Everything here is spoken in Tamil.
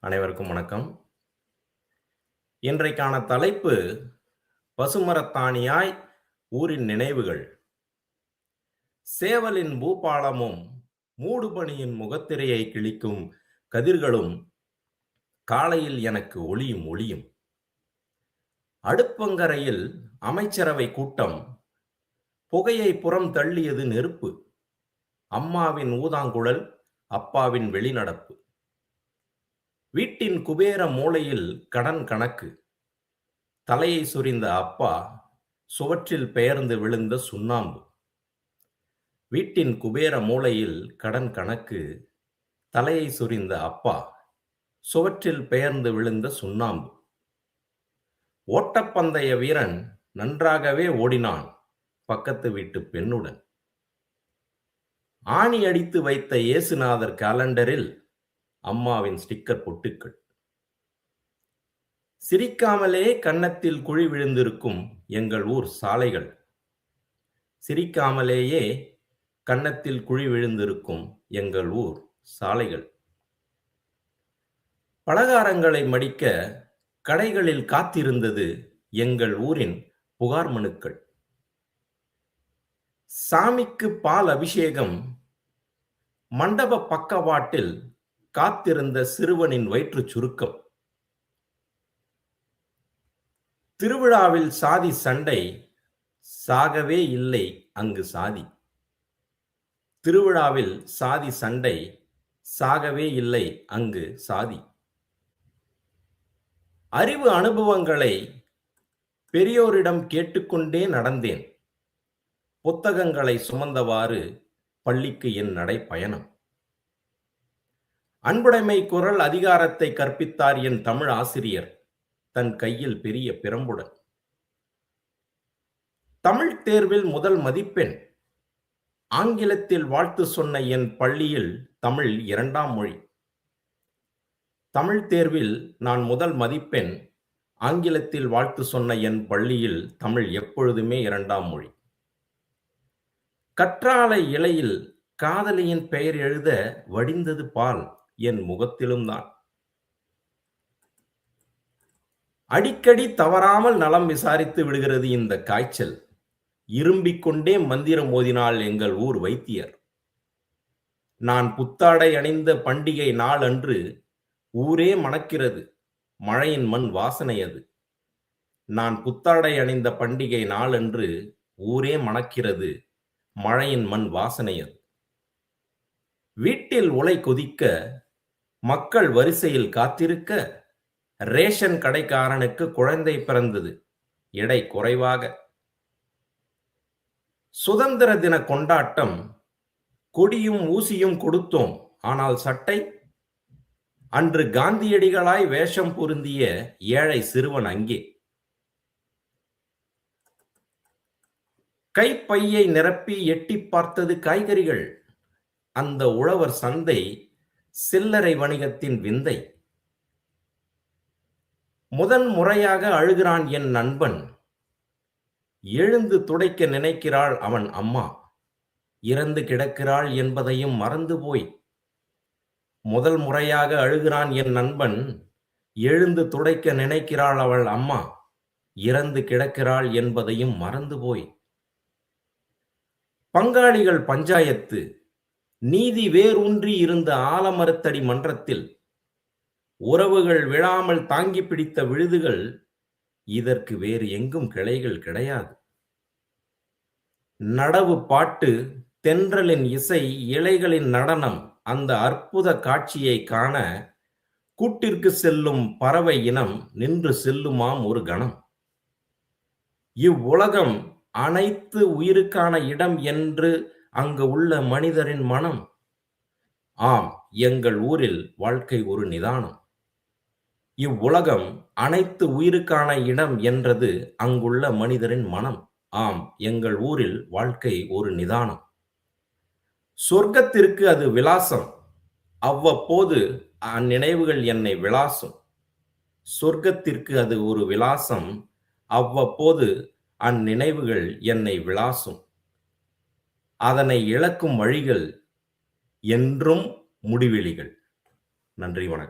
அனைவருக்கும் வணக்கம். இன்றைக்கான தலைப்பு பசுமரத்தாணியாய் ஊரின் நினைவுகள். சேவலின் பூபாலமும் மூடுபனியின் முகத்திரையை கிழிக்கும் கதிர்களும் காலையில் எனக்கு ஒளியும் ஒளியும். அடுப்பங்கரையில் அமைச்சரவை கூட்டம், புகையை புறம் தள்ளியது நெருப்பு. அம்மாவின் ஊதாங்குழல், அப்பாவின் வெளிநடப்பு. வீட்டின் குபேர மூலையில் கடன் கணக்கு. தலையை சொரிந்த அப்பா, சுவற்றில் பெயர்ந்து விழுந்த சுண்ணாம்பு. வீட்டின் குபேர மூலையில் கடன் கணக்கு. தலையை சொரிந்த அப்பா, சுவற்றில் பெயர்ந்து விழுந்த சுண்ணாம்பு. ஓட்டப்பந்தய வீரன் நன்றாகவே ஓடினான் பக்கத்து வீட்டு பெண்ணுடன். ஆணி அடித்து வைத்த இயேசுநாதர் காலண்டரில் அம்மாவின் ஸ்டிக்கர் பொட்டுக்கள். சிரிக்காமலே கன்னத்தில் குழி விழுந்திருக்கும் எங்கள் ஊர் சாலைகள். சிரிக்காமலேயே கன்னத்தில் குழி விழுந்திருக்கும் எங்கள் ஊர் சாலைகள். பலகாரங்களை மடிக்க கடைகளில் காத்திருந்தது எங்கள் ஊரின் புகார் மனுக்கள். சாமிக்கு பால் அபிஷேகம், மண்டப பக்கவாட்டில் காத்திருந்த சிறுவனின் வயிற்று சுருக்கம். திருவிழாவில் சாதி சண்டை, சாகவே இல்லை அங்கு சாதி. திருவிழாவில் சாதி சண்டை, சாகவே இல்லை அங்கு சாதி. அறிவு அனுபவங்களை பெரியோரிடம் கேட்டுக்கொண்டே நடந்தேன். புத்தகங்களை சுமந்தவாறு பள்ளிக்கு என் நடை பயணம். அன்புடைமை குரல் அதிகாரத்தை கற்பித்தார் என் தமிழ் ஆசிரியர், தன் கையில் பெரிய பிரம்புடன். தமிழ் தேர்வில் முதல் மதிப்பெண். ஆங்கிலத்தில் வாழ்த்து சொன்ன என் பள்ளியில் தமிழ் இரண்டாம் மொழி. தமிழ் தேர்வில் நான் முதல் மதிப்பெண். ஆங்கிலத்தில் வாழ்த்து சொன்ன என் பள்ளியில் தமிழ் எப்பொழுதுமே இரண்டாம் மொழி. கற்றாழை இலையில் காதலியின் பெயர் எழுத வடிந்தது பால் என் முகத்திலும் தான். அடிக்கடி தவறாமல் நலம் விசாரித்து விடுகிறது இந்த காய்ச்சல். இரும்பிக் கொண்டே மந்திரம் ஓதினாள் எங்கள் ஊர் வைத்தியர். நான் புத்தாடை அணிந்த பண்டிகை நாள் அன்று ஊரே மணக்கிறது, மழையின் மண் வாசனை அது. நான் புத்தாடை அணிந்த பண்டிகை நாள் அன்று ஊரே மணக்கிறது, மழையின் மண் வாசனை அது. வீட்டில் உலை கொதிக்க, மக்கள் வரிசையில் காத்திருக்க, ரேஷன் கடைக்காரனுக்கு குழந்தை பிறந்தது, எடை குறைவாக. சுதந்திர தின கொண்டாட்டம், கொடியும் ஊசியும் கொடுத்தோம், ஆனால் சட்டை. அன்று காந்தியடிகளாய் வேஷம் பொருந்திய ஏழை சிறுவன் அங்கே. கைப்பையை நிரப்பி எட்டி பார்த்தது காய்கறிகள். அந்த உழவர் சந்தை சில்லறை வணிகத்தின் விந்தை. முதன் முறையாக அழுகிறான் என் நண்பன். எழுந்து துடைக்க நினைக்கிறாள் அவன் அம்மா. இறந்து கிடக்கிறாள் என்பதையும் மறந்து போய். முதல் முறையாக அழுகிறான் என் நண்பன். எழுந்து துடைக்க நினைக்கிறாள் அவள் அம்மா. இறந்து கிடக்கிறாள் என்பதையும் மறந்து போய். பங்காளிகள் பஞ்சாயத்து, நீதி வேரூன்றி இருந்த ஆலமரத்தடி மன்றத்தில் உறவுகள் விழாமல் தாங்கி பிடித்த விழுதுகள். இதற்கு வேறு எங்கும் கிளைகள் கிடையாது. நடவு பாட்டு, தென்றலின் இசை, இலைகளின் நடனம், அந்த அற்புத காட்சியை காண கூட்டிற்கு செல்லும் பறவை இனம் நின்று செல்லுமாம் ஒரு கணம். இவ்வுலகம் அனைத்து உயிருக்கான இடம் என்று அங்கு உள்ள மனிதரின் மனம். ஆம், எங்கள் ஊரில் வாழ்க்கை ஒரு நிதானம். இவ்வுலகம் அனைத்து உயிருக்கான இடம் என்றது அங்குள்ள மனிதரின் மனம். ஆம், எங்கள் ஊரில் வாழ்க்கை ஒரு நிதானம். சொர்க்கத்திற்கு அது விலாசம். அவ்வப்போது அந்நினைவுகள் என்னை விளாசும். சொர்க்கத்திற்கு அது ஒரு விலாசம். அவ்வப்போது அந்நினைவுகள் என்னை விளாசும். அதனை இழக்கும் வழிகள் என்றும் முடிவெளிகள். நன்றி, வணக்கம்.